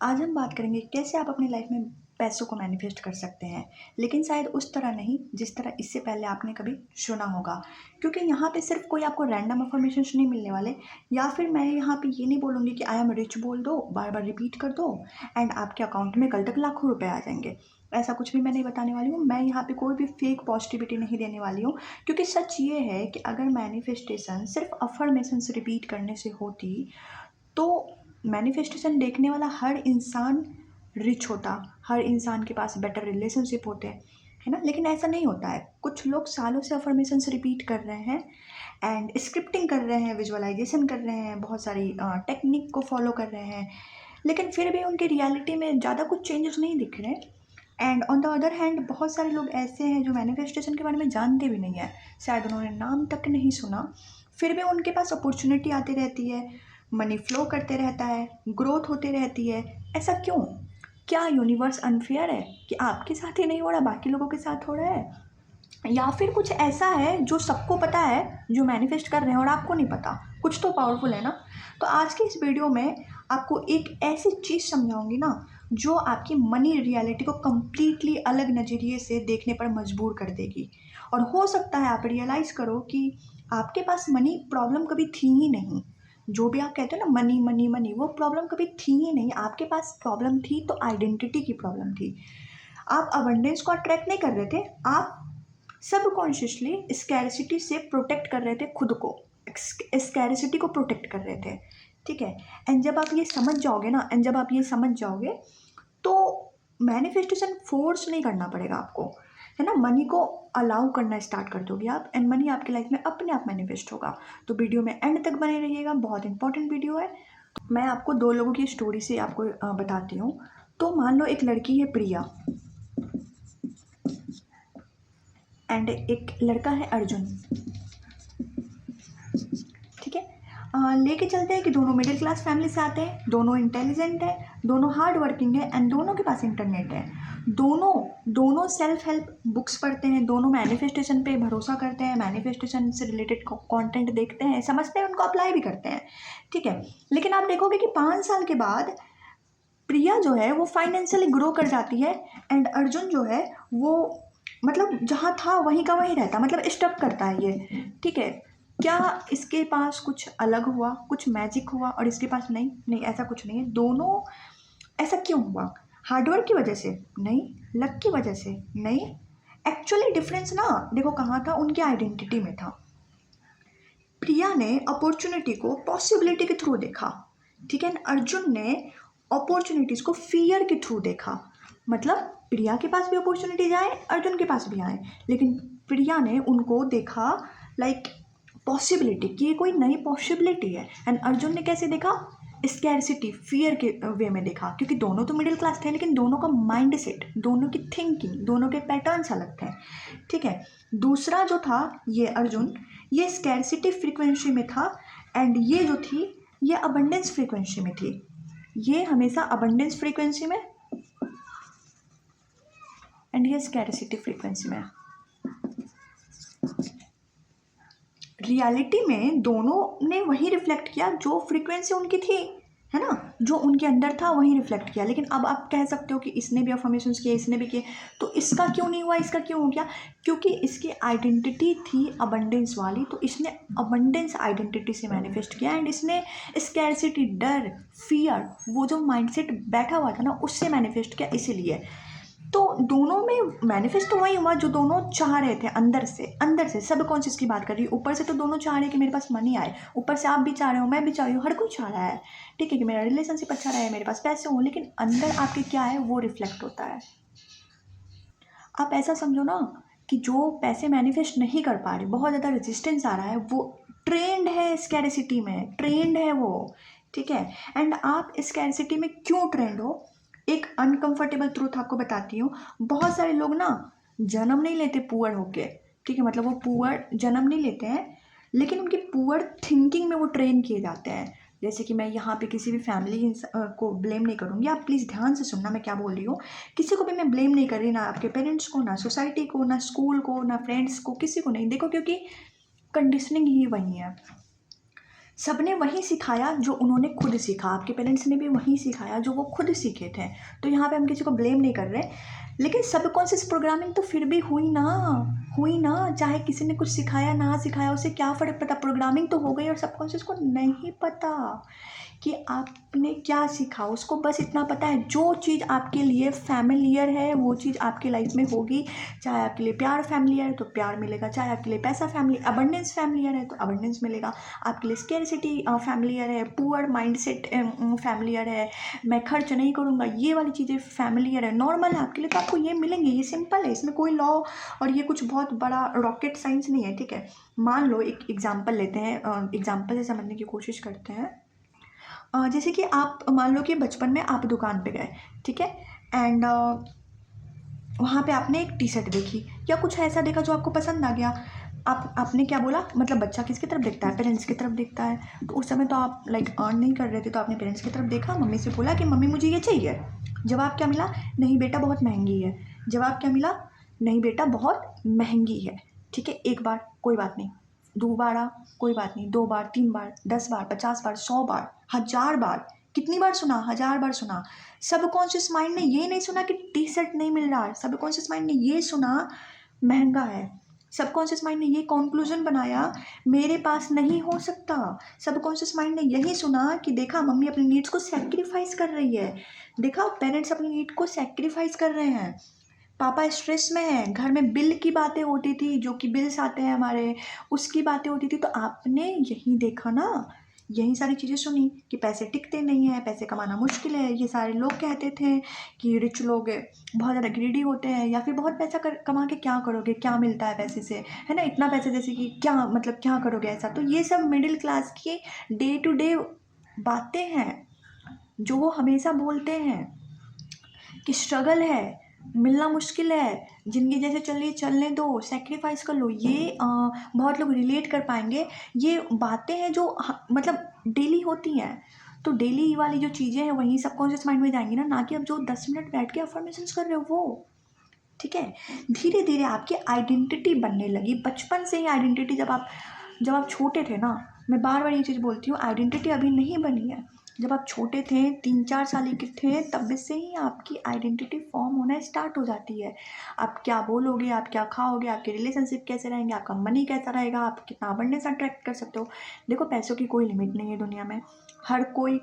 आज हम बात करेंगे कैसे आप अपनी लाइफ में पैसों को मैनिफेस्ट कर सकते हैं, लेकिन शायद उस तरह नहीं जिस तरह इससे पहले आपने कभी सुना होगा। क्योंकि यहाँ पे सिर्फ कोई आपको रैंडम अफर्मेशंस नहीं मिलने वाले, या फिर मैं यहाँ पे ये नहीं बोलूँगी कि आई एम रिच बोल दो, बार बार रिपीट कर दो एंड आपके अकाउंट में कल तक लाखों रुपए आ जाएंगे। ऐसा कुछ भी मैं नहीं बताने वाली हूँ। मैं यहाँ पे कोई भी फेक पॉजिटिविटी नहीं देने वाली हूँ, क्योंकि सच ये है कि अगर मैनिफेस्टेशन सिर्फ अफर्मेशंस रिपीट करने से होती तो मैनिफेस्टेशन देखने वाला हर इंसान रिच होता, हर इंसान के पास बेटर रिलेशनशिप होते, है ना। लेकिन ऐसा नहीं होता है। कुछ लोग सालों से अफर्मेशंस रिपीट कर रहे हैं एंड स्क्रिप्टिंग कर रहे हैं, विजुअलाइजेशन कर रहे हैं, बहुत सारी टेक्निक को फॉलो कर रहे हैं, लेकिन फिर भी उनकी रियलिटी में ज़्यादा कुछ चेंजेस नहीं दिख रहे। And on the other hand बहुत सारे लोग ऐसे हैं जो मैनिफेस्टेशन के बारे में जानते भी नहीं है, शायद उन्होंने नाम तक नहीं सुना, फिर भी उनके पास अपॉर्चुनिटी आती रहती है, मनी फ्लो करते रहता है, ग्रोथ होती रहती है। ऐसा क्यों? क्या यूनिवर्स अनफेयर है कि आपके साथ ही नहीं हो रहा, बाकी लोगों के साथ हो रहा है? या फिर कुछ ऐसा है जो सबको पता है, जो मैनिफेस्ट कर रहे हैं और आपको नहीं पता? कुछ तो पावरफुल है ना। तो आज की इस वीडियो में आपको एक ऐसी चीज़ समझाऊंगी ना, जो आपकी मनी रियलिटी को कम्प्लीटली अलग नज़रिए से देखने पर मजबूर कर देगी। और हो सकता है आप रियलाइज़ करो कि आपके पास मनी प्रॉब्लम कभी थी ही नहीं। जो भी आप कहते हो ना मनी मनी मनी, वो प्रॉब्लम कभी थी ही नहीं। आपके पास प्रॉब्लम थी तो आइडेंटिटी की प्रॉब्लम थी। आप अबंडेंस को अट्रैक्ट नहीं कर रहे थे, आप सबकॉन्शियसली स्कैरिसिटी से प्रोटेक्ट कर रहे थे खुद को, स्कैरिसिटी को प्रोटेक्ट कर रहे थे। ठीक है। एंड जब आप ये समझ जाओगे ना, एंड जब आप ये समझ जाओगे तो मैनिफेस्टेशन फोर्स नहीं करना पड़ेगा आपको, है ना। मनी को अलाउ करना स्टार्ट कर दोगे आप, एंड मनी आपकी लाइफ में अपने आप मैनिफेस्ट होगा। तो वीडियो में एंड तक बने रहिएगा, बहुत इंपॉर्टेंट वीडियो है। मैं आपको दो लोगों की स्टोरी से आपको बताती हूँ। तो मान लो एक लड़की है प्रिया एंड एक लड़का है अर्जुन। ठीक है। लेके चलते हैं कि दोनों मिडिल क्लास फैमिली से आते हैं, दोनों इंटेलिजेंट है, दोनों हार्ड वर्किंग है एंड दोनों के पास इंटरनेट है। दोनों सेल्फ हेल्प बुक्स पढ़ते हैं, दोनों मैनिफेस्टेशन पे भरोसा करते हैं, मैनिफेस्टेशन से रिलेटेड कंटेंट देखते हैं, समझते हैं, उनको अप्लाई भी करते हैं। ठीक है। लेकिन आप देखोगे कि 5 साल के बाद प्रिया जो है वो फाइनेंशियली ग्रो कर जाती है एंड अर्जुन जो है वो मतलब जहाँ था वहीं का वहीं रहता, मतलब स्टक करता है ये। ठीक है। क्या इसके पास कुछ अलग हुआ, कुछ मैजिक हुआ और इसके पास नहीं? नहीं, ऐसा कुछ नहीं है। दोनों ऐसा क्यों हुआ? हार्डवर्क की वजह से नहीं, लक की वजह से नहीं। एक्चुअली डिफरेंस ना देखो कहाँ था, उनकी आइडेंटिटी में था। प्रिया ने अपॉर्चुनिटी को पॉसिबिलिटी के थ्रू देखा, ठीक है। अर्जुन ने अपॉर्चुनिटीज को फियर के थ्रू देखा। मतलब प्रिया के पास भी अपॉर्चुनिटीज आए, अर्जुन के पास भी आए, लेकिन प्रिया ने उनको देखा लाइक पॉसिबिलिटी कि ये कोई नई पॉसिबिलिटी है, एंड अर्जुन ने कैसे देखा? स्कैरसिटी, फियर के वे में देखा। क्योंकि दोनों तो मिडिल क्लास थे, लेकिन दोनों का माइंड सेट, दोनों की थिंकिंग, दोनों के पैटर्न्स अलग थे। ठीक है। दूसरा जो था ये अर्जुन, ये स्कैरसिटी फ्रीक्वेंसी में था एंड ये जो थी ये अबंडेंस फ्रीक्वेंसी में थी। ये हमेशा अबंडेंस फ्रीक्वेंसी में एंड ये स्कैरसिटी फ्रीक्वेंसी में। रियलिटी में दोनों ने वही रिफ्लेक्ट किया जो फ्रीक्वेंसी उनकी थी, है ना, जो उनके अंदर था वही रिफ्लेक्ट किया। लेकिन अब आप कह सकते हो कि इसने भी अफर्मेशंस किए, इसने भी किए, तो इसका क्यों नहीं हुआ, इसका क्यों हो गया? क्योंकि इसकी आइडेंटिटी थी अबंडेंस वाली, तो इसने अबंडेंस आइडेंटिटी से मैनिफेस्ट किया एंड इसने स्कैरसिटी, डर, फियर, वो जो माइंडसेट बैठा हुआ था ना उससे मैनिफेस्ट किया, इसीलिए। तो दोनों में मैनिफेस्ट तो वही हुआ जो दोनों चाह रहे थे, अंदर से सबकॉन्शियस की बात कर रही हूँ। ऊपर से तो दोनों चाह रहे हैं कि मेरे पास मनी आए, ऊपर से आप भी चाह रहे हो, मैं भी चाह रही हूँ, हर कोई चाह रहा है, ठीक है, कि मेरा रिलेशनशिप अच्छा रहे, मेरे पास पैसे हों, लेकिन अंदर आपके क्या है वो रिफ्लेक्ट होता है। आप ऐसा समझो ना कि जो पैसे मैनिफेस्ट नहीं कर पा रहे, बहुत ज़्यादा रेजिस्टेंस आ रहा है, वो ट्रेंड है स्कैरसिटी में, ट्रेंड है वो। ठीक है। एंड आप स्कैरसिटी में क्यों ट्रेंड हो? एक अनकंफर्टेबल ट्रूथ आपको बताती हूँ। बहुत सारे लोग ना जन्म नहीं लेते पुअर होके, ठीक है, मतलब वो पुअर जन्म नहीं लेते हैं, लेकिन उनकी पुअर थिंकिंग में वो ट्रेन किए जाते हैं। जैसे कि मैं यहाँ पे किसी भी फैमिली को ब्लेम नहीं करूँगी, आप प्लीज़ ध्यान से सुनना मैं क्या बोल रही हूँ। किसी को भी मैं ब्लेम नहीं कर रही, ना आपके पेरेंट्स को, ना सोसाइटी को, ना स्कूल को, ना फ्रेंड्स को, किसी को नहीं। देखो क्योंकि कंडीशनिंग ही वही है। सबने वही सिखाया जो उन्होंने खुद सीखा, आपके पेरेंट्स ने भी वही सिखाया जो वो खुद सीखे थे। तो यहाँ पे हम किसी को ब्लेम नहीं कर रहे, लेकिन सबकॉन्शियस प्रोग्रामिंग तो फिर भी हुई ना, चाहे किसी ने कुछ सिखाया ना सिखाया, उसे क्या फ़र्क पड़ा, प्रोग्रामिंग तो हो गई। और सबकॉन्शियस को नहीं पता कि आपने क्या सीखा, उसको बस इतना पता है जो चीज़ आपके लिए फैमिलियर है वो चीज़ आपकी लाइफ में होगी। चाहे आपके लिए प्यार फैमिलियर है तो प्यार मिलेगा, चाहे आपके लिए पैसा अबंडेंस फैमिलियर है तो अबंडेंस मिलेगा, आपके लिए स्केर्सिटी फैमिलियर है, पुअर माइंडसेट फैमिलियर है, मैं खर्च नहीं करूँगा, ये वाली चीज़ें फैमिलियर है, नॉर्मल है आपके लिए, तो आपको ये मिलेंगे। ये सिंपल है, इसमें कोई लॉ और ये कुछ बहुत बड़ा रॉकेट साइंस नहीं है, ठीक है। मान लो एक एग्जाम्पल लेते हैं, एग्जाम्पल से समझने की कोशिश करते हैं। जैसे कि आप मान लो कि बचपन में आप दुकान पे गए, ठीक है, एंड वहाँ पे आपने एक टी शर्ट देखी या कुछ ऐसा देखा जो आपको पसंद आ गया। आपने क्या बोला, मतलब बच्चा किसकी तरफ देखता है, पेरेंट्स की तरफ देखता है। तो उस समय तो आप लाइक अर्न नहीं कर रहे थे, तो आपने पेरेंट्स की तरफ देखा, मम्मी से बोला कि मम्मी मुझे ये चाहिए। जवाब क्या मिला, नहीं बेटा बहुत महंगी है। जवाब क्या मिला, नहीं बेटा बहुत महंगी है। ठीक है, एक बार कोई बात नहीं, दोबारा कोई बात नहीं, 2 बार, 3 बार, 10 बार, 50 बार, 100 बार, 1000 बार, कितनी बार सुना, 1000 बार सुना। सबकॉन्शियस माइंड ने ये नहीं सुना कि टी शर्ट नहीं मिल रहा है, सबकॉन्शियस माइंड ने ये सुना महंगा है। सबकॉन्शियस माइंड ने ये कंक्लूजन बनाया मेरे पास नहीं हो सकता। सबकॉन्शियस माइंड ने यही सुना कि देखा मम्मी अपनी नीड्स को सैक्रिफाइस कर रही है, देखा पेरेंट्स अपनी नीड को सैक्रिफाइस कर रहे हैं, पापा स्ट्रेस में हैं, घर में बिल की बातें होती थी, जो कि बिल्स आते हैं हमारे, उसकी बातें होती थी। तो आपने यही देखा ना, यही सारी चीज़ें सुनी कि पैसे टिकते नहीं हैं, पैसे कमाना मुश्किल है। ये सारे लोग कहते थे कि रिच लोग बहुत ज़्यादा ग्रीडी होते हैं, या फिर बहुत पैसा कमा के क्या करोगे, क्या मिलता है पैसे से, है ना, इतना पैसे जैसे कि क्या मतलब क्या करोगे ऐसा। तो ये सब मिडिल क्लास की डे टू डे बातें हैं जो वो हमेशा बोलते हैं कि स्ट्रगल है, मिलना मुश्किल है, ज़िंदगी जैसे चल रही है चलने दो, सैक्रिफाइस कर लो। ये बहुत लोग रिलेट कर पाएंगे। ये बातें हैं जो मतलब डेली होती हैं। तो डेली वाली जो चीज़ें हैं वही सबकॉन्शियस माइंड में जाएंगी ना कि अब जो 10 मिनट बैठ के अफर्मेशंस कर रहे हो वो, ठीक है। धीरे धीरे आपकी आइडेंटिटी बनने लगी, बचपन से ही आइडेंटिटी। जब आप छोटे थे ना, मैं बार बार ये चीज़ बोलती हूँ, आइडेंटिटी अभी नहीं बनी है। जब आप छोटे थे, 3-4 साल के थे, तब से ही आपकी आइडेंटिटी फॉर्म होना स्टार्ट हो जाती है। आप क्या बोलोगे, आप क्या खाओगे, आपके रिलेशनशिप कैसे रहेंगे, आपका मनी कैसा रहेगा, आप कितना अबंडेंस अट्रैक्ट कर सकते हो। देखो पैसों की कोई लिमिट नहीं है दुनिया में, हर कोई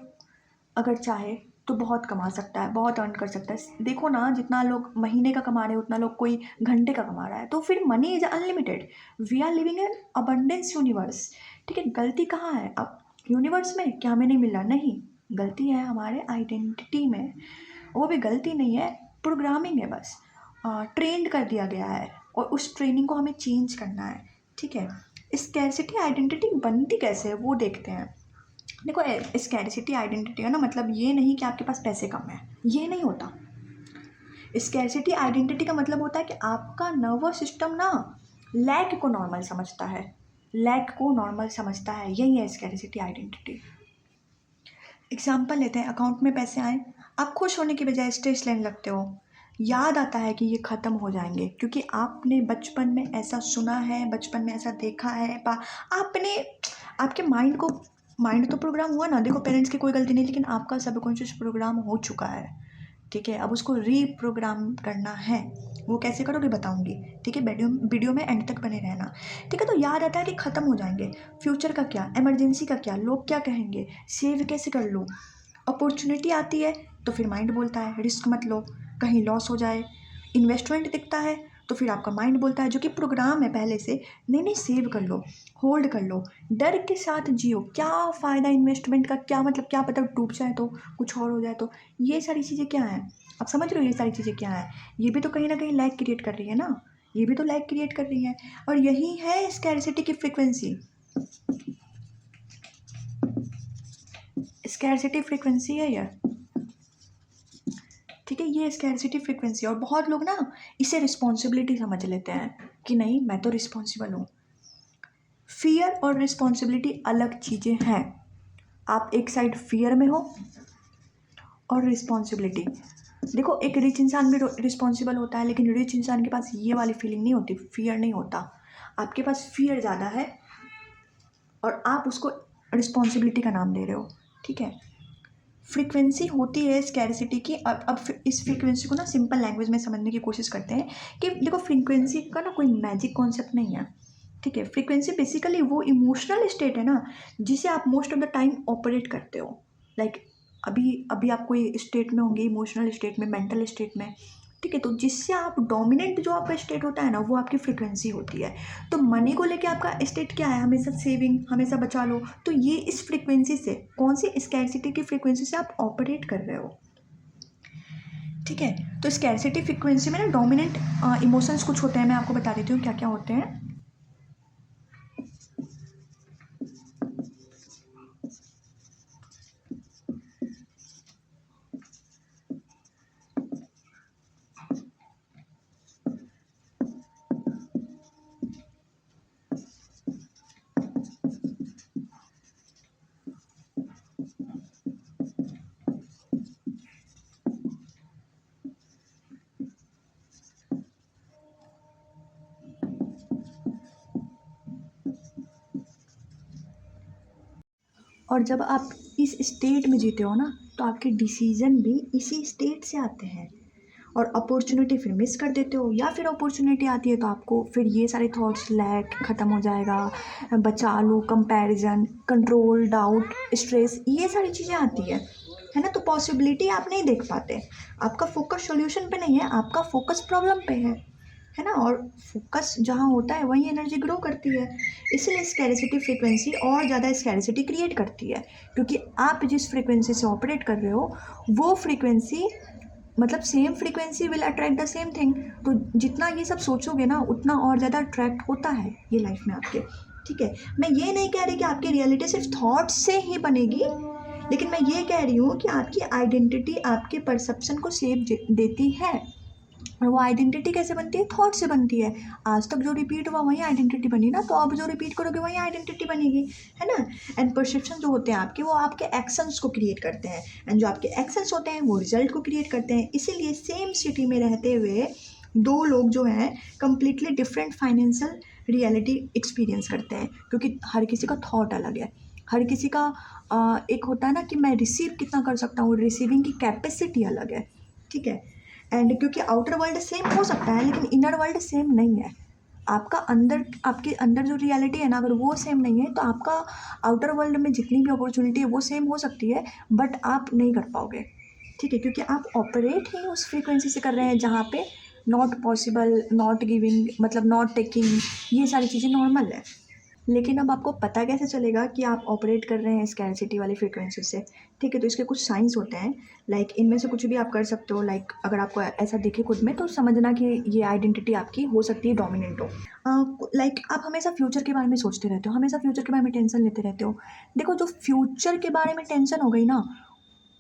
अगर चाहे तो बहुत कमा सकता है, बहुत अर्न कर सकता है। देखो ना, जितना लोग महीने का कमा रहे हैं उतना लोग कोई घंटे का कमा रहा है। तो फिर money is unlimited, we are living in abundance universe. ठीक है, गलती कहाँ है अब यूनिवर्स में, क्या हमें नहीं मिल रहा, नहीं, गलती है हमारे आइडेंटिटी में। वो भी गलती नहीं है, प्रोग्रामिंग है बस, ट्रेंड कर दिया गया है और उस ट्रेनिंग को हमें चेंज करना है। ठीक है, स्कैरसिटी आइडेंटिटी बनती कैसे है वो देखते हैं। देखो स्कैरसिटी आइडेंटिटी है ना, मतलब ये नहीं कि आपके पास पैसे कम है, ये नहीं होता। स्कैरसिटी आइडेंटिटी का मतलब होता है कि आपका नर्वस सिस्टम ना लैक को नॉर्मल समझता है, यही है स्कैरसिटी आइडेंटिटी। एग्जाम्पल लेते हैं, अकाउंट में पैसे आए, आप खुश होने की बजाय स्ट्रेस लेने लगते हो। याद आता है कि ये ख़त्म हो जाएंगे, क्योंकि आपने बचपन में ऐसा सुना है, बचपन में ऐसा देखा है। आपने आपके माइंड तो प्रोग्राम हुआ ना, देखो पेरेंट्स की कोई गलती नहीं, लेकिन आपका सबकॉन्शियस प्रोग्राम हो चुका है। ठीक है, अब उसको रीप्रोग्राम करना है। वो कैसे करोगे बताऊंगी, ठीक है, वीडियो में एंड तक बने रहना। ठीक है, तो याद आता है कि ख़त्म हो जाएंगे, फ्यूचर का क्या, इमरजेंसी का क्या, लोग क्या कहेंगे, सेव कैसे कर लो। अपॉर्चुनिटी आती है तो फिर माइंड बोलता है रिस्क मत लो, कहीं लॉस हो जाए। इन्वेस्टमेंट दिखता है तो फिर आपका माइंड बोलता है, जो कि प्रोग्राम है पहले से, नहीं नहीं सेव कर लो, होल्ड कर लो, डर के साथ जियो। क्या फ़ायदा इन्वेस्टमेंट का, क्या मतलब, क्या पता डूब जाए तो, कुछ और हो जाए तो। ये सारी चीज़ें क्या हैं, आप समझ रहे हो, ये सारी चीज़ें क्या हैं। ये भी तो कहीं ना कहीं लैग क्रिएट कर रही है ना, ये भी तो लैग क्रिएट कर रही है। और यही है स्कैरसिटी की फ्रिक्वेंसी, स्कैरसिटी फ्रिक्वेंसी है ये। ठीक है, ये स्कैरसिटी फ्रिक्वेंसी। और बहुत लोग ना इसे रिस्पॉन्सिबिलिटी समझ लेते हैं कि नहीं मैं तो रिस्पॉन्सिबल हूँ। फियर और रिस्पॉन्सिबिलिटी अलग चीज़ें हैं। आप एक साइड फियर में हो और रिस्पॉन्सिबिलिटी। देखो एक रिच इंसान भी रिस्पॉन्सिबल होता है, लेकिन रिच इंसान के पास ये वाली फीलिंग नहीं होती, फियर नहीं होता। आपके पास फियर ज़्यादा है और आप उसको रिस्पॉन्सिबिलिटी का नाम दे रहे हो, ठीक है। फ्रीक्वेंसी होती है स्कैरसिटी की। अब इस फ्रीक्वेंसी को ना सिंपल लैंग्वेज में समझने की कोशिश करते हैं कि देखो फ्रीक्वेंसी का ना कोई मैजिक कॉन्सेप्ट नहीं है, ठीक है। फ्रीक्वेंसी बेसिकली वो इमोशनल स्टेट है ना जिसे आप most of the time operate करते हो। लाइक अभी अभी आप कोई स्टेट में होंगे, इमोशनल स्टेट में, मेंटल स्टेट में, ठीक है। तो जिससे आप डोमिनेंट जो आपका स्टेट होता है ना वो आपकी फ्रीक्वेंसी होती है। तो मनी को लेके आपका स्टेट क्या है, हमेशा सेविंग, हमेशा बचा लो। तो ये इस फ्रीक्वेंसी से, कौन सी स्कैरसिटी की फ्रीक्वेंसी से आप ऑपरेट कर रहे हो, ठीक है। तो स्कैरसिटी फ्रीक्वेंसी में ना डोमिनेंट इमोशंस कुछ होते हैं, मैं आपको बता देती हूँ क्या क्या होते हैं। और जब आप इस स्टेट में जीते हो ना तो आपके डिसीजन भी इसी स्टेट से आते हैं। और अपॉर्चुनिटी फिर मिस कर देते हो, या फिर अपॉर्चुनिटी आती है तो आपको फिर ये सारे थॉट्स, लैक ख़त्म हो जाएगा, बचा लो, कंपैरिजन, कंट्रोल, डाउट, स्ट्रेस, ये सारी चीज़ें आती है ना। तो पॉसिबिलिटी आप नहीं देख पाते, आपका फोकस सॉल्यूशन पे नहीं है, आपका फोकस प्रॉब्लम पे है ना। और फोकस जहाँ होता है वहीं एनर्जी ग्रो करती है। इसलिए स्कैरसिटी फ्रीक्वेंसी और ज़्यादा स्कैरसिटी क्रिएट करती है, क्योंकि आप जिस फ्रीक्वेंसी से ऑपरेट कर रहे हो वो फ्रीक्वेंसी, मतलब same frequency will attract the same thing. तो जितना ये सब सोचोगे ना उतना और ज़्यादा अट्रैक्ट होता है ये लाइफ में आपके, ठीक है। मैं ये नहीं कह रही कि आपकी रियलिटी सिर्फ थॉट्स से ही बनेगी, लेकिन मैं ये कह रही हूँ कि आपकी आइडेंटिटी आपके परसेप्शन को शेप देती है। और वो आइडेंटिटी कैसे बनती है, थॉट से बनती है। आज तक जो रिपीट हुआ वही आइडेंटिटी बनी ना, तो अब जो रिपीट करोगे वही आइडेंटिटी बनेगी, है ना। एंड परसेप्शन जो होते हैं आपके, वो आपके एक्शंस को क्रिएट करते हैं, एंड जो आपके एक्शंस होते हैं वो रिजल्ट को क्रिएट करते हैं। इसीलिए सेम सिटी में रहते हुए दो लोग जो हैं completely different financial reality experience करते हैं, क्योंकि हर किसी का थॉट अलग है। हर किसी का एक होता है ना कि मैं रिसीव कितना कर सकता हूँ, रिसीविंग की कैपेसिटी अलग है, ठीक है। एंड क्योंकि आउटर वर्ल्ड सेम हो सकता है लेकिन इनर वर्ल्ड सेम नहीं है। आपका अंदर, आपके अंदर जो रियलिटी है ना, अगर वो सेम नहीं है तो आपका आउटर वर्ल्ड में जितनी भी अपॉर्चुनिटी है वो सेम हो सकती है, बट आप नहीं कर पाओगे, ठीक है। क्योंकि आप ऑपरेट ही उस फ्रीक्वेंसी से कर रहे हैं जहाँ पे नॉट पॉसिबल, नॉट गिविंग, मतलब नॉट टेकिंग, ये सारी चीज़ें नॉर्मल है। लेकिन अब आपको पता कैसे चलेगा कि आप ऑपरेट कर रहे हैं स्कैरसिटी वाली फ्रीक्वेंसी से, ठीक है। तो इसके कुछ साइंस होते हैं, लाइक इनमें से कुछ भी आप कर सकते हो। लाइक अगर आपको ऐसा दिखे खुद में तो समझना कि ये आइडेंटिटी आपकी हो सकती है डोमिनेंट हो। लाइक आप हमेशा फ्यूचर के बारे में सोचते रहते हो, हमेशा फ्यूचर के बारे में टेंशन लेते रहते हो। देखो जो फ्यूचर के बारे में टेंशन हो गई ना,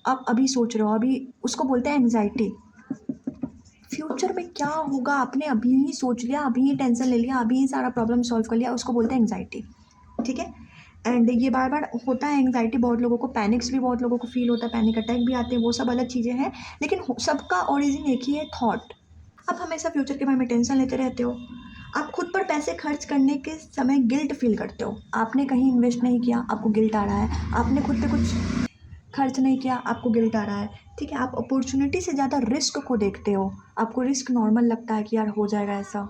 आप अभी सोच रहे हो, अभी उसको बोलते हैं एंग्जाइटी। फ्यूचर में क्या होगा आपने अभी ही सोच लिया, अभी ही टेंशन ले लिया, अभी ही सारा प्रॉब्लम सॉल्व कर लिया, उसको बोलते हैं एंग्जाइटी, ठीक है। एंड ये बार बार होता है एंग्जाइटी, बहुत लोगों को पैनिक्स भी बहुत लोगों को फील होता है, पैनिक अटैक भी आते हैं, वो सब अलग चीज़ें हैं। लेकिन सबका ओरिजिन एक ही है, थॉट। आप हमेशा फ्यूचर के बारे में टेंशन लेते रहते हो। आप खुद पर पैसे खर्च करने के समय गिल्ट फील करते हो, आपने कहीं इन्वेस्ट नहीं किया आपको गिल्ट आ रहा है, आपने खुद पे कुछ खर्च नहीं किया आपको गिल्ट आ रहा है, ठीक है। आप अपॉर्चुनिटी से ज़्यादा रिस्क को देखते हो, आपको रिस्क नॉर्मल लगता है कि यार हो जाएगा ऐसा,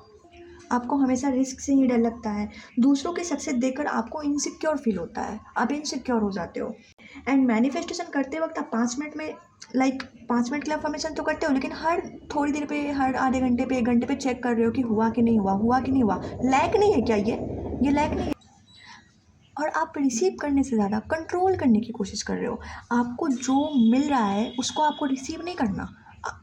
आपको हमेशा रिस्क से ही डर लगता है। दूसरों के सक्सेस देखकर आपको इनसिक्योर फील होता है, आप इनसिक्योर हो जाते हो। एंड मैनिफेस्टेशन करते वक्त आप 5 मिनट में, लाइक 5 मिनट के लिए अफर्मेशन तो करते हो, लेकिन हर थोड़ी देर पे, हर आधे घंटे पे, 1 घंटे पे चेक कर रहे हो कि हुआ कि नहीं हुआ, हुआ कि नहीं हुआ। लैक नहीं है क्या ये लैक नहीं है। और आप रिसीव करने से ज़्यादा कंट्रोल करने की कोशिश कर रहे हो। आपको जो मिल रहा है उसको आपको रिसीव नहीं करना,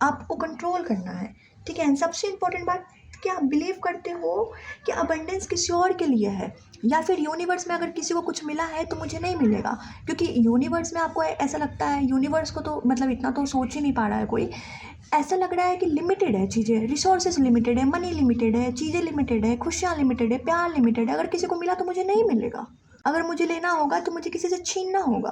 आपको कंट्रोल करना है, ठीक है। एंड सबसे इम्पोर्टेंट बात, कि आप बिलीव करते हो कि अबंडेंस किसी और के लिए है, या फिर यूनिवर्स में अगर किसी को कुछ मिला है तो मुझे नहीं मिलेगा। क्योंकि यूनिवर्स में आपको ऐसा लगता है, यूनिवर्स को तो मतलब इतना तो सोच ही नहीं पा रहा है कोई, ऐसा लग रहा है कि लिमिटेड है चीज़ें, रिसोर्सेज लिमिटेड है, मनी लिमिटेड है, चीज़ें लिमिटेड है, खुशियाँ लिमिटेड है, प्यार लिमिटेड है। अगर किसी को मिला तो मुझे नहीं मिलेगा, अगर मुझे लेना होगा तो मुझे किसी से छीनना होगा।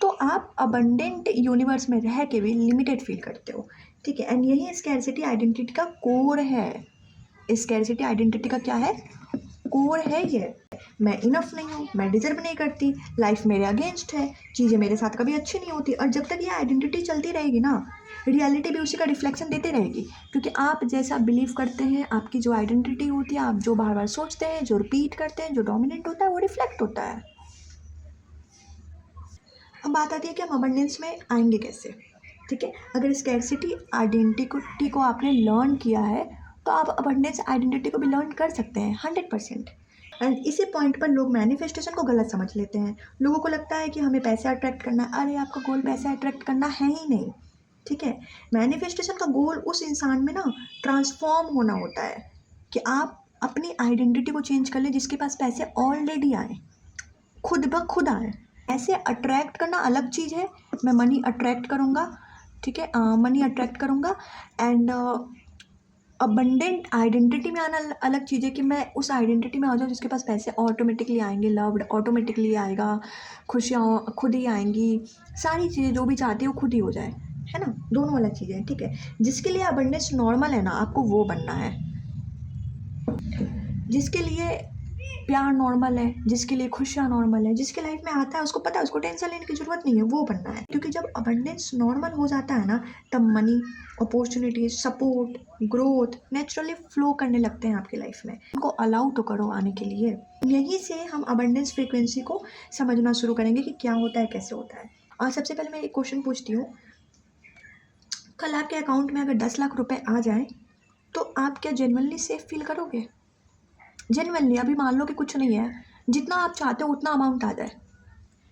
तो आप अबंडेंट यूनिवर्स में रह के भी लिमिटेड फील करते हो, ठीक है। एंड यही स्कैरसिटी आइडेंटिटी का कोर है। स्कैरसिटी आइडेंटिटी का क्या है, कोर है ये। मैं इनफ नहीं हूँ, मैं डिज़र्व नहीं करती, लाइफ मेरे अगेंस्ट है, चीज़ें मेरे साथ कभी अच्छी नहीं होती। और जब तक ये आइडेंटिटी चलती रहेगी ना, रियलिटी भी उसी का रिफ्लेक्शन देती रहेगी, क्योंकि आप जैसा बिलीव करते हैं, आपकी जो आइडेंटिटी होती है, आप जो बार बार सोचते हैं, जो रिपीट करते हैं, जो डोमिनेंट होता है, वो रिफ्लेक्ट होता है। अब बात आती है कि हम अबंडेंस में आएंगे कैसे। ठीक है, अगर स्कैर्सिटी आइडेंटिटी को आपने लर्न किया है, तो आप अबंडेंस आइडेंटिटी को भी लर्न कर सकते हैं 100%। एंड इसी पॉइंट पर लोग मैनिफेस्टेशन को गलत समझ लेते हैं। लोगों को लगता है कि हमें पैसे अट्रैक्ट करना है। अरे आपका गोल पैसे अट्रैक्ट करना है ही नहीं। ठीक है, मैनिफेस्टेशन का गोल उस इंसान में ना ट्रांसफॉर्म होना होता है, कि आप अपनी आइडेंटिटी को चेंज कर ले जिसके पास पैसे ऑलरेडी आए, खुद ब खुद आए। ऐसे अट्रैक्ट करना अलग चीज़ है, मैं मनी अट्रैक्ट करूँगा, ठीक है, मनी अट्रैक्ट करूँगा। एंड अबंडेंट आइडेंटिटी में आना अलग चीज़ है, कि मैं उस आइडेंटिटी में आ जाऊँ जिसके पास पैसे ऑटोमेटिकली आएंगे, लव्ड ऑटोमेटिकली आएगा, खुशियाँ खुद ही आएंगी, सारी चीज़ें जो भी चाहती है वो खुद ही हो जाए, है ना। दोनों अलग चीज़ें हैं। ठीक है, जिसके लिए अबंडेंस नॉर्मल है ना, आपको वो बनना है। जिसके लिए प्यार नॉर्मल है, जिसके लिए खुशियाँ नॉर्मल है, जिसके लाइफ में आता है उसको पता है, उसको टेंशन लेने की ज़रूरत नहीं है, वो बनना है। क्योंकि जब अबंडेंस नॉर्मल हो जाता है ना, तब money, opportunity, support, growth naturally flow करने लगते हैं आपकी लाइफ में। उनको अलाउ तो करो आने के लिए। यहीं से हम अबंडेंस फ्रीक्वेंसी को समझना शुरू करेंगे कि क्या होता है, कैसे होता है। और सबसे पहले मैं एक क्वेश्चन पूछती हूँ, कल आपके अकाउंट में अगर 10 लाख रुपए आ जाए, तो आप क्या जेन्युइनली सेफ फील करोगे? जेन्युइनली, अभी मान लो कि कुछ नहीं है, जितना आप चाहते हो उतना अमाउंट आ जाए।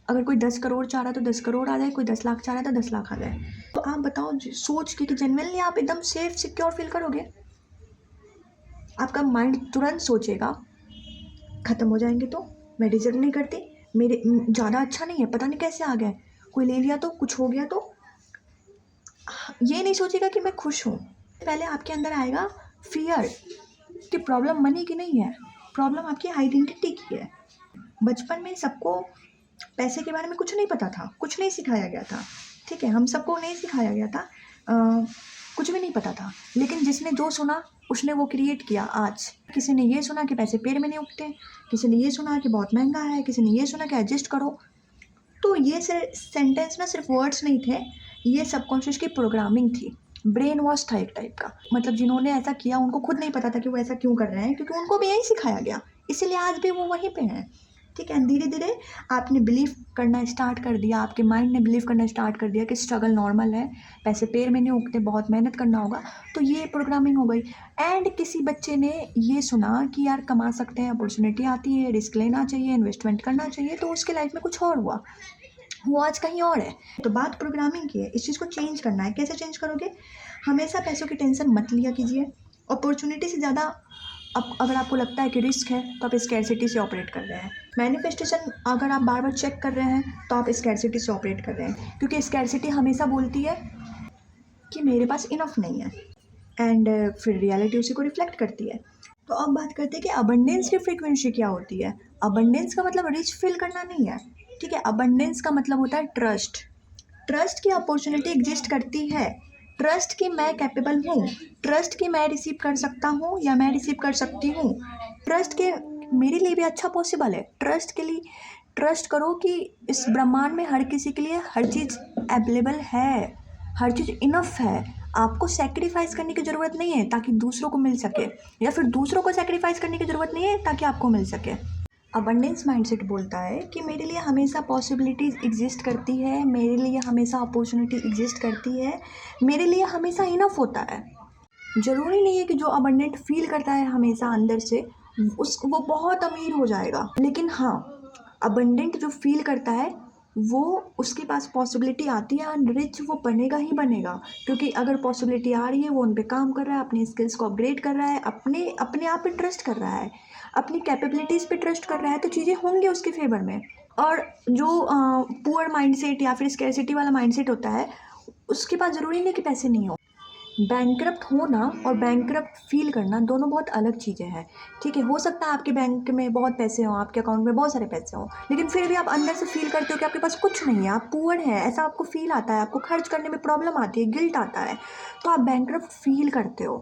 अगर कोई 10 करोड़ चाह रहा है तो 10 करोड़ आ जाए, कोई 10 लाख चाह रहा है तो 10 लाख आ जाए, तो आप बताओ सोच के कि जेन्युइनली आप एकदम सेफ सिक्योर फील करोगे? आपका माइंड तुरंत सोचेगा ख़त्म हो जाएंगे तो, मैं डिजर्व नहीं करती, मेरे ज़्यादा अच्छा नहीं है, पता नहीं कैसे आ गए, कोई ले लिया तो, कुछ हो गया तो। ये नहीं सोचेगा कि मैं खुश हूँ। पहले आपके अंदर आएगा फियर, कि प्रॉब्लम मनी की नहीं है, प्रॉब्लम आपकी आइडेंटिटी की है। बचपन में सबको पैसे के बारे में कुछ नहीं पता था, कुछ नहीं सिखाया गया था। ठीक है, हम सबको नहीं सिखाया गया था, कुछ भी नहीं पता था। लेकिन जिसने जो सुना उसने वो क्रिएट किया। आज किसी ने ये सुना कि पैसे पेड़ में नहीं उगते, किसी ने ये सुना कि बहुत महंगा है, किसी ने ये सुना कि एडजस्ट करो। तो ये सेंटेंस ना सिर्फ वर्ड्स नहीं थे, ये सबकॉन्शियस की प्रोग्रामिंग थी, ब्रेन वॉश था एक टाइप का। मतलब जिन्होंने ऐसा किया उनको खुद नहीं पता था कि वो ऐसा क्यों कर रहे हैं, क्योंकि उनको भी यही सिखाया गया, इसीलिए आज भी वो वहीं पे हैं। ठीक है, धीरे धीरे आपने बिलीव करना स्टार्ट कर दिया, आपके माइंड ने बिलीव करना स्टार्ट कर दिया कि स्ट्रगल नॉर्मल है, पैसे पेड़ में नहीं उगते, बहुत मेहनत करना होगा। तो ये प्रोग्रामिंग हो गई। एंड किसी बच्चे ने ये सुना कि यार कमा सकते हैं, अपॉर्चुनिटी आती है, रिस्क लेना चाहिए, इन्वेस्टमेंट करना चाहिए, तो उसके लाइफ में कुछ और हुआ, वो आज कहीं और है। तो बात प्रोग्रामिंग की है, इस चीज़ को चेंज करना है। कैसे चेंज करोगे? हमेशा पैसों की टेंशन मत लिया कीजिए। अपॉर्चुनिटी से ज़्यादा अब अगर आपको लगता है कि रिस्क है, तो आप स्कैर्सिटी से ऑपरेट कर रहे हैं। मैनिफेस्टेशन अगर आप बार बार चेक कर रहे हैं, तो आप स्कैर्सिटी से ऑपरेट कर रहे हैं, क्योंकि स्कैर्सिटी हमेशा बोलती है कि मेरे पास इनफ नहीं है, एंड फिर रियलिटी उसी को रिफ्लेक्ट करती है। तो अब बात करते हैं कि अबंडेंस की फ्रीक्वेंसी क्या होती है। अबंडेंस का मतलब रिच फील करना नहीं है। ठीक है, अबंडेंस का मतलब होता है ट्रस्ट। ट्रस्ट की अपॉर्चुनिटी एग्जिस्ट करती है, ट्रस्ट कि मैं कैपेबल हूँ, ट्रस्ट कि मैं रिसीव कर सकता हूँ या मैं रिसीव कर सकती हूँ, ट्रस्ट के मेरे लिए भी अच्छा पॉसिबल है। ट्रस्ट के लिए ट्रस्ट करो कि इस ब्रह्मांड में हर किसी के लिए हर चीज़ अवेलेबल है, हर चीज़ इनफ है। आपको सेक्रीफाइस करने की ज़रूरत नहीं है ताकि दूसरों को मिल सके, या फिर दूसरों को सेक्रीफाइस करने की ज़रूरत नहीं है ताकि आपको मिल सके। अबंडेंस माइंडसेट बोलता है कि मेरे लिए हमेशा पॉसिबिलिटीज़ एग्जिस्ट करती है, मेरे लिए हमेशा अपॉर्चुनिटी एग्जिस्ट करती है, मेरे लिए हमेशा इनफ होता है। ज़रूरी नहीं है कि जो अबंडेंट फील करता है हमेशा अंदर से वो बहुत अमीर हो जाएगा, लेकिन हाँ, अबंडेंट जो फील करता है वो उसके पास पॉसिबिलिटी आती है एंड रिच वो बनेगा ही बनेगा। क्योंकि अगर पॉसिबिलिटी आ रही है, वो उन पे काम कर रहा है, अपनी स्किल्स को अपग्रेड कर रहा है, अपने अपने आप पे ट्रस्ट कर रहा है, अपनी कैपेबिलिटीज़ पे ट्रस्ट कर रहा है, तो चीज़ें होंगी उसके फेवर में। और जो पुअर माइंडसेट या फिर स्कैर्सिटी वाला माइंडसेट होता है, उसके पास ज़रूरी नहीं कि पैसे नहीं हो। बैंकरप्ट होना और बैंकरप्ट फील करना दोनों बहुत अलग चीज़ें हैं। ठीक है, हो सकता है आपके बैंक में बहुत पैसे हों, आपके अकाउंट में बहुत सारे पैसे हों, लेकिन फिर भी आप अंदर से फील करते हो कि आपके पास कुछ नहीं है, आप पुअर हैं, ऐसा आपको फील आता है, आपको खर्च करने में प्रॉब्लम आती है, गिल्ट आता है, तो आप बैंकरप्ट फील करते हो।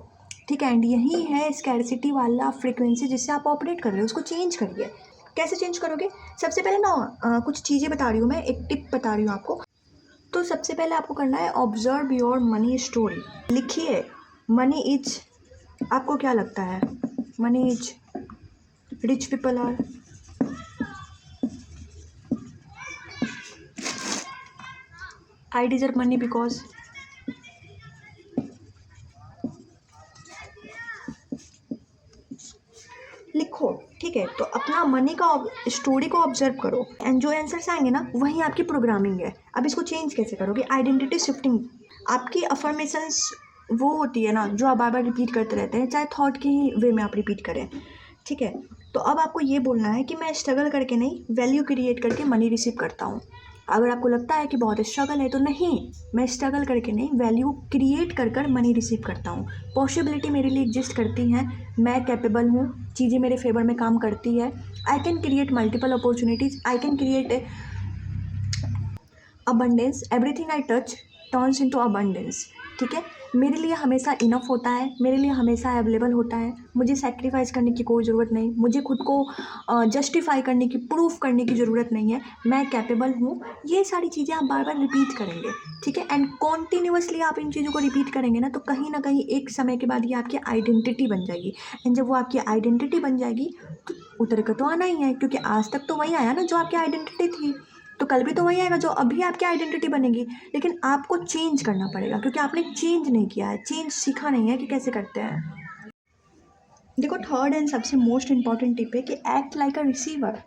ठीक है, एंड यही है स्कैर्सिटी वाला फ्रीक्वेंसी जिससे आप ऑपरेट कर रहे हो, उसको चेंज करिए। कैसे चेंज करोगे? सबसे पहले ना कुछ चीज़ें बता रही हूँ मैं, एक टिप बता रही हूँ आपको। तो सबसे पहले आपको करना है ऑब्जर्व योर मनी स्टोरी। लिखिए मनी इज, आपको क्या लगता है? Money is, rich people are, I deserve money because, लिखो। ठीक है, तो अपना मनी का स्टोरी को ऑब्जर्व करो एंड जो आंसर्स आएंगे ना वही आपकी प्रोग्रामिंग है। अब इसको चेंज कैसे करोगे? Identity shifting. आपकी अफर्मेशंस वो होती है ना जो आप बार बार रिपीट करते रहते हैं, चाहे थॉट के ही वे में आप रिपीट करें। ठीक है, तो अब आपको ये बोलना है कि मैं स्ट्रगल करके नहीं, वैल्यू क्रिएट करके मनी रिसीव करता हूँ। अगर आपको लगता है कि बहुत स्ट्रगल है तो नहीं, मैं स्ट्रगल करके नहीं, वैल्यू क्रिएट कर कर मनी रिसीव करता हूँ। पॉसिबिलिटी मेरे लिए एग्जिस्ट करती हैं, मैं कैपेबल हूँ, चीज़ें मेरे फेवर में काम करती है। I can create multiple opportunities, I can create abundance, everything I touch turns into abundance. ठीक है, मेरे लिए हमेशा इनफ होता है, मेरे लिए हमेशा अवेलेबल होता है, मुझे सेक्रीफाइस करने की कोई ज़रूरत नहीं, मुझे खुद को जस्टिफाई करने की, प्रूफ करने की ज़रूरत नहीं है, मैं कैपेबल हूँ। ये सारी चीज़ें आप बार बार रिपीट करेंगे। ठीक है, एंड कॉन्टीन्यूसली आप इन चीज़ों को रिपीट करेंगे ना तो कहीं एक समय के बाद ये आपकी आइडेंटिटी बन जाएगी। एंड जब वो आपकी आइडेंटिटी बन जाएगी तो उतर कर तो आना ही है, क्योंकि आज तक तो वही आया ना जो आपकी आइडेंटिटी थी, तो कल भी तो वही आएगा जो अभी आपकी आइडेंटिटी बनेगी। लेकिन आपको चेंज करना पड़ेगा क्योंकि आपने चेंज नहीं किया है, चेंज सीखा नहीं है कि कैसे करते हैं। देखो, थर्ड एंड सबसे मोस्ट इंपॉर्टेंट टिप है कि एक्ट लाइक अ रिसीवर।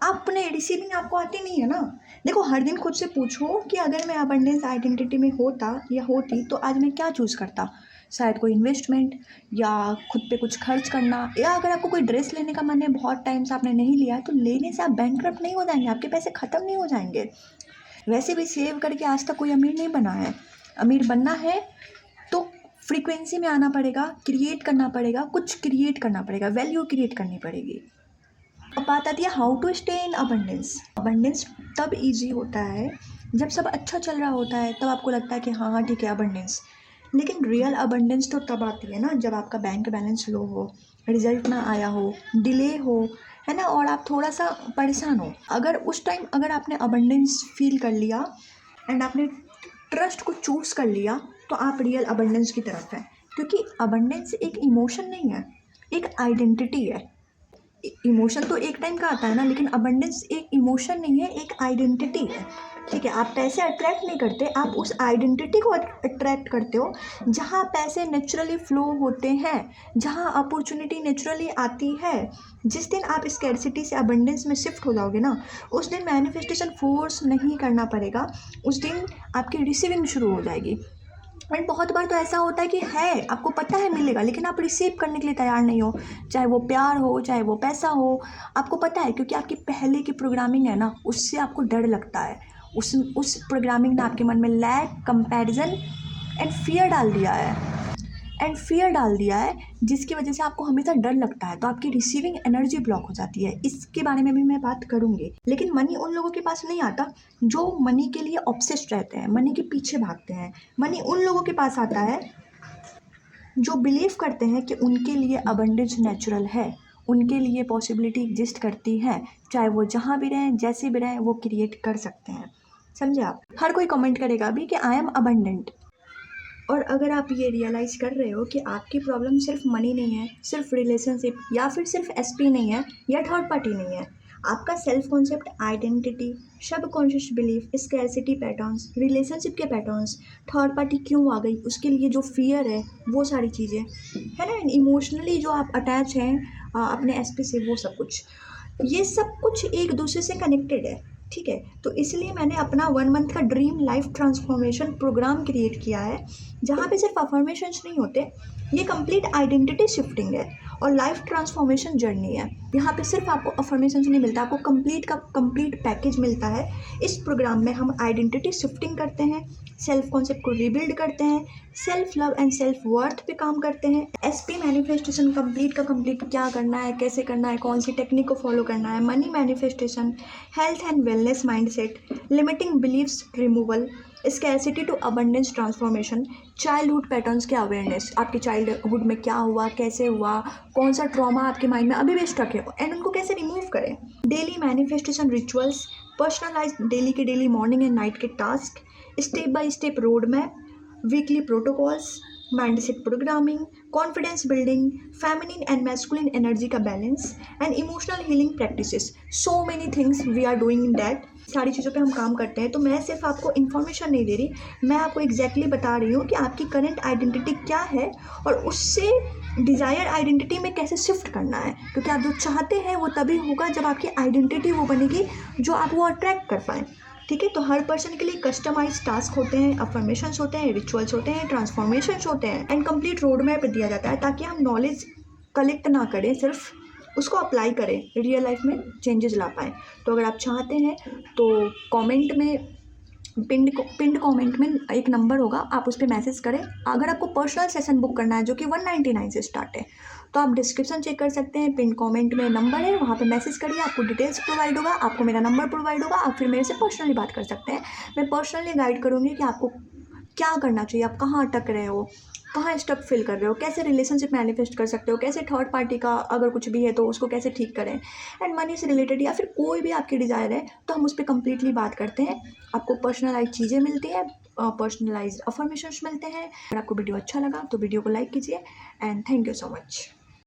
अपने रिसीविंग आपको आती नहीं है ना। देखो, हर दिन खुद से पूछो कि अगर मैं अबंडेंस आइडेंटिटी में होता या होती तो आज मैं क्या चूज़ करता। शायद कोई इन्वेस्टमेंट, या खुद पे कुछ खर्च करना, या अगर आपको कोई ड्रेस लेने का मन है, बहुत टाइम से आपने नहीं लिया है, तो लेने से आप बैंकरप्ट नहीं हो जाएंगे, आपके पैसे ख़त्म नहीं हो जाएंगे। वैसे भी सेव करके आज तक कोई अमीर नहीं बना है। अमीर बनना है तो फ्रीक्वेंसी में आना पड़ेगा, क्रिएट करना पड़ेगा, कुछ क्रिएट करना पड़ेगा, वैल्यू क्रिएट करनी पड़ेगी। अब बात आती है how to stay in abundance. Abundance तब इजी होता है जब सब अच्छा चल रहा होता है, तब आपको लगता है कि हाँ हाँ ठीक है अबंडेंस। लेकिन रियल अबंडेंस तो तब आती है ना जब आपका बैंक बैलेंस लो हो, रिजल्ट ना आया हो, डिले हो, है ना, और आप थोड़ा सा परेशान हो। अगर उस टाइम अगर आपने अबंडेंस फील कर लिया एंड आपने ट्रस्ट को चूज़ कर लिया तो आप रियल अबंडेंस की तरफ हैं। क्योंकि अबंडेंस एक इमोशन नहीं है, एक आइडेंटिटी है। इमोशन तो एक टाइम का आता है ना, लेकिन अबंडेंस एक इमोशन नहीं है, एक आइडेंटिटी है। ठीक है, आप पैसे अट्रैक्ट नहीं करते, आप उस आइडेंटिटी को अट्रैक्ट करते हो जहाँ पैसे नेचुरली फ्लो होते हैं, जहाँ अपॉर्चुनिटी नेचुरली आती है। जिस दिन आप स्कैर्सिटी से अबंडेंस में शिफ्ट हो जाओगे ना, उस दिन मैनिफेस्टेशन फोर्स नहीं करना पड़ेगा, उस दिन आपकी रिसीविंग शुरू हो जाएगी। एंड बहुत बार तो ऐसा होता है कि है आपको पता है मिलेगा, लेकिन आप रिसीव करने के लिए तैयार नहीं हो, चाहे वो प्यार हो, चाहे वो पैसा हो। आपको पता है क्योंकि आपकी पहले की प्रोग्रामिंग है ना, उससे आपको डर लगता है। उस प्रोग्रामिंग ने आपके मन में लैक, कंपैरिजन एंड फियर डाल दिया है, जिसकी वजह से आपको हमेशा डर लगता है, तो आपकी रिसीविंग एनर्जी ब्लॉक हो जाती है। इसके बारे में भी मैं बात करूँगी। लेकिन मनी उन लोगों के पास नहीं आता जो मनी के लिए ऑब्सेस्ड रहते हैं, मनी के पीछे भागते हैं। मनी उन लोगों के पास आता है जो बिलीव करते हैं कि उनके लिए अबंडेंस नेचुरल है, उनके लिए पॉसिबिलिटी एग्जिस्ट करती है, चाहे वो जहाँ भी रहें, जैसे भी रहें, वो क्रिएट कर सकते हैं। समझे आप? हर कोई कमेंट करेगा अभी कि आई एम अबंडेंट। और अगर आप ये रियलाइज़ कर रहे हो कि आपकी प्रॉब्लम सिर्फ मनी नहीं है, सिर्फ रिलेशनशिप, या फिर सिर्फ एसपी नहीं है, या थर्ड पार्टी नहीं है, आपका self concept, identity, subconscious belief, scarcity patterns, relationship के पैटर्न्स, थर्ड पार्टी क्यों आ गई, उसके लिए जो फियर है, वो सारी चीज़ें है ना, इमोशनली जो आप अटैच हैं अपने एसपी से, वो सब कुछ, ये सब कुछ एक दूसरे से कनेक्टेड है। ठीक है, तो इसलिए मैंने अपना 1 मंथ का dream life transformation program create किया है, जहाँ पे सिर्फ अफर्मेशंस नहीं होते, ये कंप्लीट आइडेंटिटी शिफ्टिंग है और लाइफ ट्रांसफॉर्मेशन जर्नी है। यहाँ पे सिर्फ आपको अफर्मेशंस नहीं मिलता, आपको कंप्लीट का कंप्लीट पैकेज मिलता है। इस प्रोग्राम में हम आइडेंटिटी शिफ्टिंग करते हैं, सेल्फ कॉन्सेप्ट को रिबिल्ड करते हैं, self love and self worth पे काम करते हैं। एसपी मैनिफेस्टेशन कंप्लीट का कंप्लीट क्या करना है, कैसे करना है, कौन सी टेक्निक को फॉलो करना है, money manifestation, health and wellness mindset, limiting beliefs removal, scarcity to abundance transformation, childhood patterns के अवेयरनेस, आपके चाइल्डहुड में क्या हुआ, कैसे हुआ, कौन सा ट्रॉमा आपके माइंड में अभी भी स्टक है एंड उनको कैसे रिमूव करें। Daily manifestation rituals, personalize daily के डेली मॉर्निंग एंड नाइट के task, step by step road map, weekly protocols, mindset programming, confidence building, feminine and masculine energy का balance and emotional healing practices. So many things we are doing in that. सारी चीज़ों पे हम काम करते हैं। तो मैं सिर्फ आपको इन्फॉर्मेशन नहीं दे रही, मैं आपको एग्जैक्टली बता रही हूँ कि आपकी करंट आइडेंटिटी क्या है और उससे डिज़ायर आइडेंटिटी में कैसे शिफ्ट करना है, क्योंकि आप जो चाहते हैं वो तभी होगा जब आपकी आइडेंटिटी वो बनेगी जो आप वो अट्रैक्ट कर पाएँ। ठीक है, तो हर पर्सन के लिए कस्टमाइज टास्क होते हैं, अफर्मेशंस होते हैं, रिचुअल्स होते हैं, ट्रांसफॉर्मेशंस होते हैं एंड कंप्लीट रोड मैप दिया जाता है ताकि हम नॉलेज कलेक्ट ना करें, सिर्फ उसको अप्लाई करें, रियल लाइफ में चेंजेस ला पाएँ। तो अगर आप चाहते हैं तो कमेंट में पिंड कमेंट में एक नंबर होगा, आप उस पर मैसेज करें। अगर आपको पर्सनल सेशन बुक करना है जो कि 199 से स्टार्ट है, तो आप डिस्क्रिप्शन चेक कर सकते हैं, पिन कमेंट में नंबर है, वहाँ पे मैसेज करिए, आपको डिटेल्स प्रोवाइड होगा, आपको मेरा नंबर प्रोवाइड होगा, आप फिर मेरे से पर्सनली बात कर सकते हैं। मैं पर्सनली गाइड करूँगी कि आपको क्या करना चाहिए, आप कहाँ अटक रहे हो, कहाँ स्टक फील कर रहे हो, कैसे रिलेशनशिप मैनिफेस्ट कर सकते हो, कैसे थर्ड पार्टी का अगर कुछ भी है तो उसको कैसे ठीक करें, एंड मनी से रिलेटेड या फिर कोई भी आपकी डिज़ायर है तो हम उस पर कम्प्लीटली बात करते हैं। आपको पर्सनलाइज चीज़ें मिलती हैं, पर्सनलाइज अफर्मेशंस मिलते हैं। अगर आपको वीडियो अच्छा लगा तो वीडियो को लाइक कीजिए and thank you so much.